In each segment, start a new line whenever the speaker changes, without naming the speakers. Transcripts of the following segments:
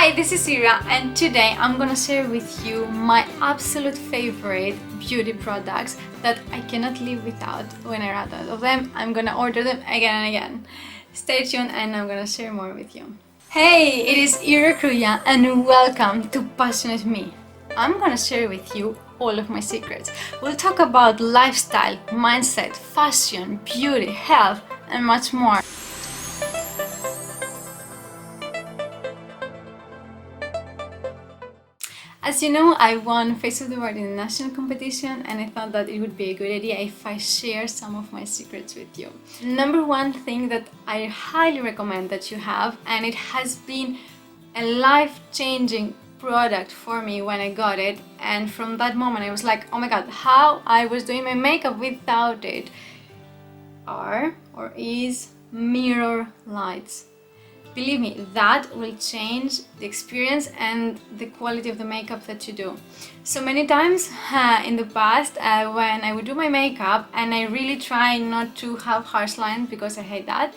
Hi, this is Hera, and today I'm gonna share with you my absolute favorite beauty products that I cannot live without. When I run out of them, I'm gonna order them again and again. Stay tuned and I'm gonna share more with you. Hey, it is Hera Kruja and welcome to Passionate Me. I'm gonna share with you all of my secrets. We'll talk about lifestyle, mindset, fashion, beauty, health, and much more. As you know, I won Face of the World in a national competition, and I thought that it would be a good idea if I share some of my secrets with you. Number one thing that I highly recommend that you have, and it has been a life-changing product for me when I got it, and from that moment I was like, oh my god, how I was doing my makeup without it, is mirror lights. Believe me, that will change the experience and the quality of the makeup that you do. So many times in the past when I would do my makeup and I really try not to have harsh lines because I hate that,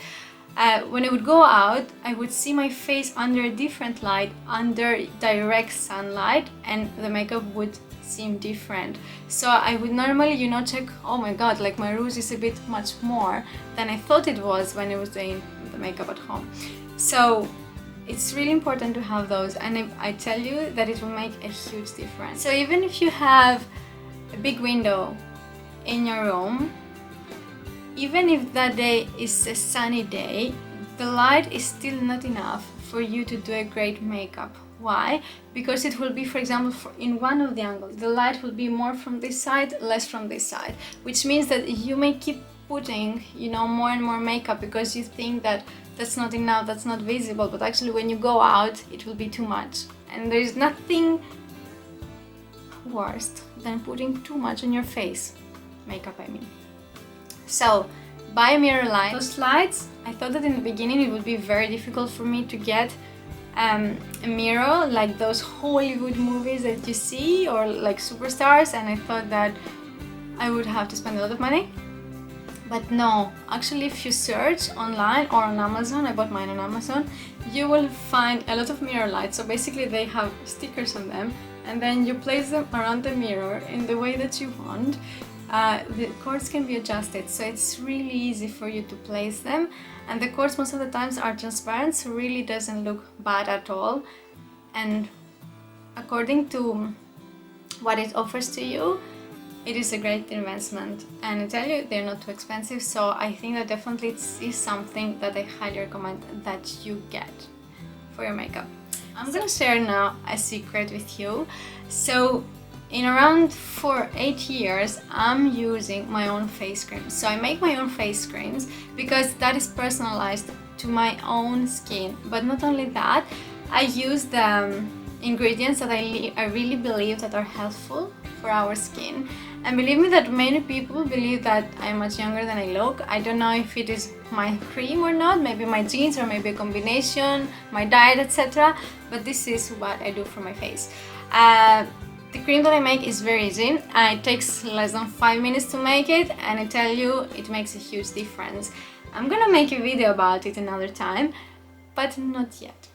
when I would go out, I would see my face under a different light, under direct sunlight, and the makeup would seem different. So I would normally, check, oh my god, like my rouge is a bit much more than I thought it was when I was doing the makeup at home. So it's really important to have those, and I tell you that it will make a huge difference. So even if you have a big window in your room, even if that day is a sunny day, the light is still not enough for you to do a great makeup. Why? Because it will be, for example, in one of the angles, the light will be more from this side, less from this side, which means that you may keep putting, more and more makeup because you think that that's not enough, that's not visible, but actually when you go out, it will be too much. And there is nothing worse than putting too much on your face. Makeup, I mean. So, buy mirror lights. Those lights, I thought that in the beginning it would be very difficult for me to get a mirror like those Hollywood movies that you see, or like superstars, and I thought that I would have to spend a lot of money. But no, actually if you search online or on Amazon, I bought mine on Amazon, you will find a lot of mirror lights. So basically they have stickers on them, and then you place them around the mirror in the way that you want. The cords can be adjusted, so it's really easy for you to place them, and the cords most of the times are transparent, so really doesn't look bad at all. And according to what it offers to you, it is a great investment, and I tell you, they're not too expensive, so I think that definitely it is something that I highly recommend that you get for your makeup. I'm gonna share now a secret with you. So in around 8 years, I'm using my own face cream. So I make my own face creams because that is personalized to my own skin. But not only that, I use the ingredients that I really believe that are helpful for our skin. And believe me that many people believe that I'm much younger than I look. I don't know if it is my cream or not, maybe my genes or maybe a combination, my diet, etc. But this is what I do for my face. The cream that I make is very easy. It takes less than 5 minutes to make it, and I tell you, it makes a huge difference. I'm gonna make a video about it another time, but not yet.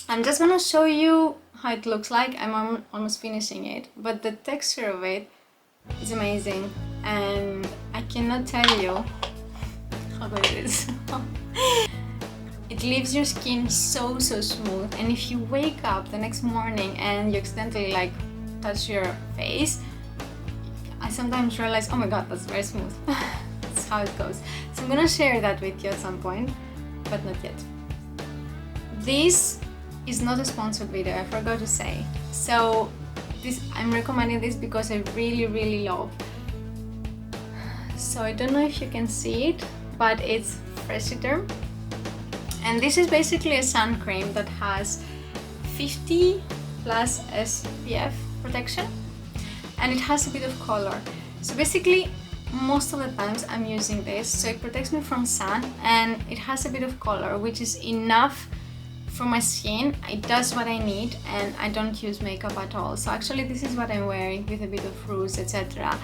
I'm just gonna show you how it looks like. I'm almost finishing it, but the texture of it is amazing, and I cannot tell you how good it is. It leaves your skin so smooth, and if you wake up the next morning and you accidentally touch your face, I sometimes realize, oh my god, that's very smooth. That's how it goes. So I'm gonna share that with you at some point, but not yet. This is not a sponsored video, I forgot to say. So I'm recommending this because I really love. So I don't know if you can see it, but it's Freshiter, and this is basically a sun cream that has 50 plus SPF protection, and it has a bit of color. So basically most of the times I'm using this, so it protects me from sun, and it has a bit of color, which is enough for my skin. It does what I need, and I don't use makeup at all. So actually this is what I'm wearing with a bit of rouge, etc.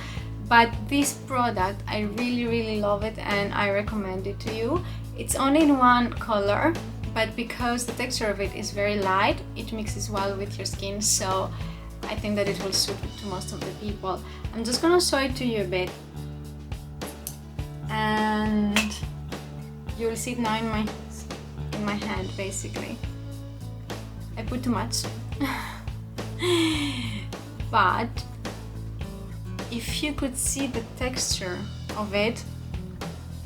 But this product, I really love it, and I recommend it to you. It's only in one color, but because the texture of it is very light, it mixes well with your skin, so I think that it will suit to most of the people. I'm just gonna show it to you a bit, and you will see it now in my hand. Basically, I put too much, but if you could see the texture of it,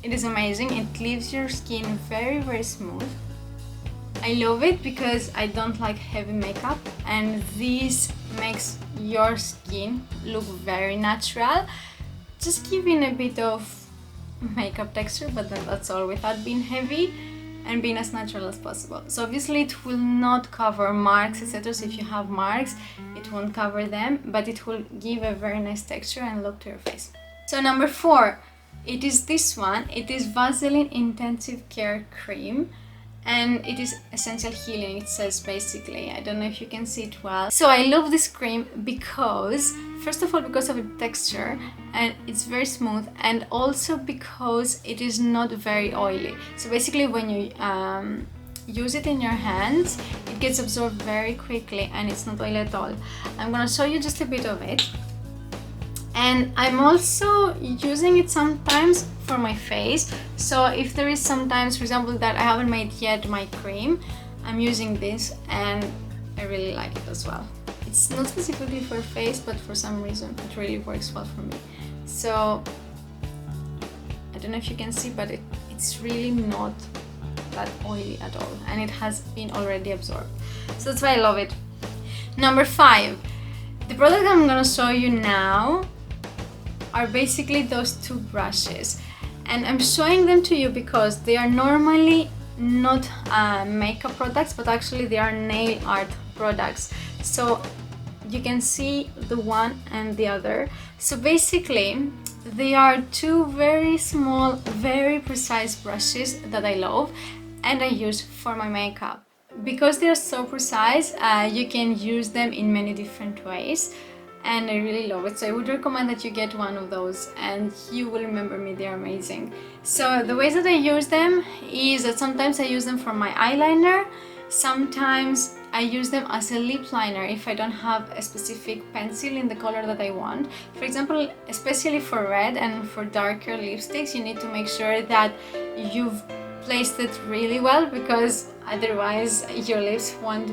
it is amazing. It leaves your skin very, very smooth. I love it because I don't like heavy makeup, and this makes your skin look very natural, just giving a bit of makeup texture, but then that's all, without being heavy and being as natural as possible. So obviously it will not cover marks, etc. So if you have marks, it won't cover them, but it will give a very nice texture and look to your face. So number 4, it is this one. It is Vaseline Intensive Care Cream, and it is essential healing, it says, basically. I don't know if you can see it well. So I love this cream because, first of all, because of the texture, and it's very smooth, and also because it is not very oily. So basically when you use it in your hands, it gets absorbed very quickly and it's not oily at all. I'm gonna show you just a bit of it. And I'm also using it sometimes for my face. So if there is sometimes, for example, that I haven't made yet my cream, I'm using this and I really like it as well. It's not specifically for face, but for some reason it really works well for me. So I don't know if you can see, but it's really not that oily at all, and it has been already absorbed. So that's why I love it. Number 5, the product I'm gonna show you now are basically those 2 brushes, and I'm showing them to you because they are normally not makeup products, but actually they are nail art products. So you can see the one and the other. So basically they are 2 very small, very precise brushes that I love and I use for my makeup. Because they are so precise, you can use them in many different ways, and I really love it. So I would recommend that you get one of those and you will remember me, they're amazing. So the ways that I use them is that sometimes I use them for my eyeliner, sometimes I use them as a lip liner if I don't have a specific pencil in the color that I want. For example, especially for red and for darker lipsticks, you need to make sure that you've placed it really well, because otherwise your lips won't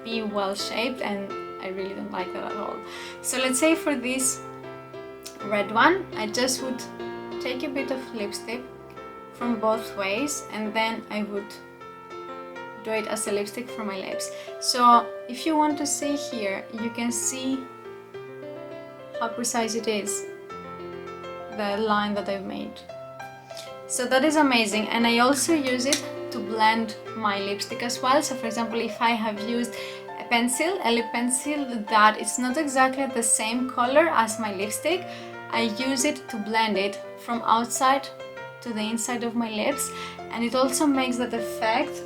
be well shaped, and I really don't like that at all. So let's say for this red one, I just would take a bit of lipstick from both ways, and then I would do it as a lipstick for my lips. So if you want to see here, you can see how precise it is, the line that I've made. So that is amazing, and I also use it to blend my lipstick as well. So for example, if I have used a lip pencil that it's not exactly the same color as my lipstick, I use it to blend it from outside to the inside of my lips, and it also makes that effect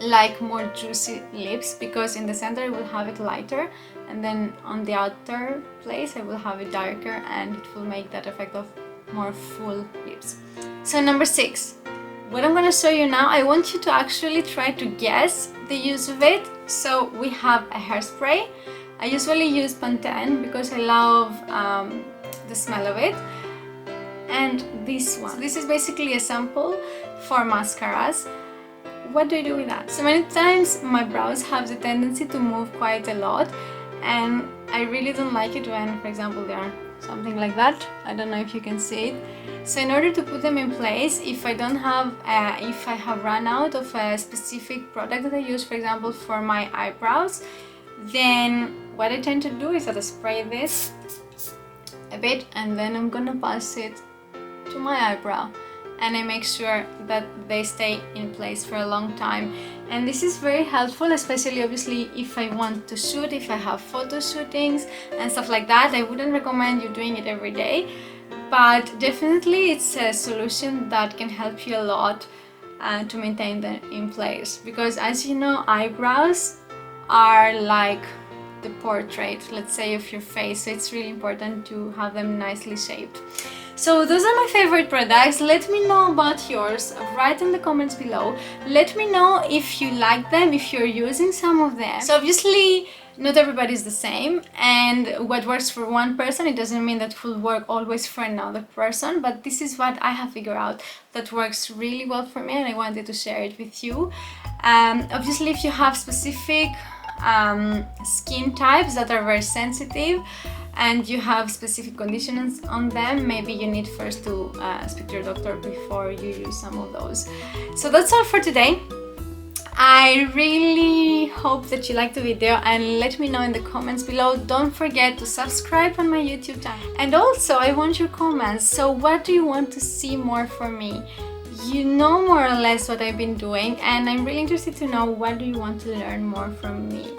like more juicy lips, because in the center I will have it lighter, and then on the outer place I will have it darker, and it will make that effect of more full lips. So number 6, what I'm gonna show you now, I want you to actually try to guess the use of it. So we have a hairspray. I usually use Pantene because I love the smell of it. And this one. So this is basically a sample for mascaras. What do I do with that? So many times my brows have the tendency to move quite a lot, and I really don't like it when, for example, they are something like that. I don't know if you can see it. So in order to put them in place, if I have run out of a specific product that I use, for example, for my eyebrows, then what I tend to do is that I spray this a bit, and then I'm gonna pass it to my eyebrow, and I make sure that they stay in place for a long time. And this is very helpful, especially obviously if I want to shoot, if I have photo shootings and stuff like that. I wouldn't recommend you doing it every day, but definitely it's a solution that can help you a lot to maintain them in place, because as you know, eyebrows are like the portrait, let's say, of your face, so it's really important to have them nicely shaped. So those are my favorite products. Let me know about yours, write in the comments below. Let me know if you like them, if you're using some of them. So obviously not everybody is the same, and what works for one person, it doesn't mean that will work always for another person, but this is what I have figured out that works really well for me, and I wanted to share it with you. Obviously if you have specific skin types that are very sensitive and you have specific conditions on them, maybe you need first to speak to your doctor before you use some of those. So that's all for today. I really hope that you liked the video, and let me know in the comments below. Don't forget to subscribe on my YouTube channel. And also I want your comments. So what do you want to see more from me? You know more or less what I've been doing, and I'm really interested to know what do you want to learn more from me.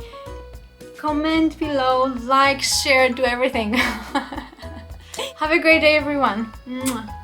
Comment below, like, share, do everything. Have a great day everyone. Mwah.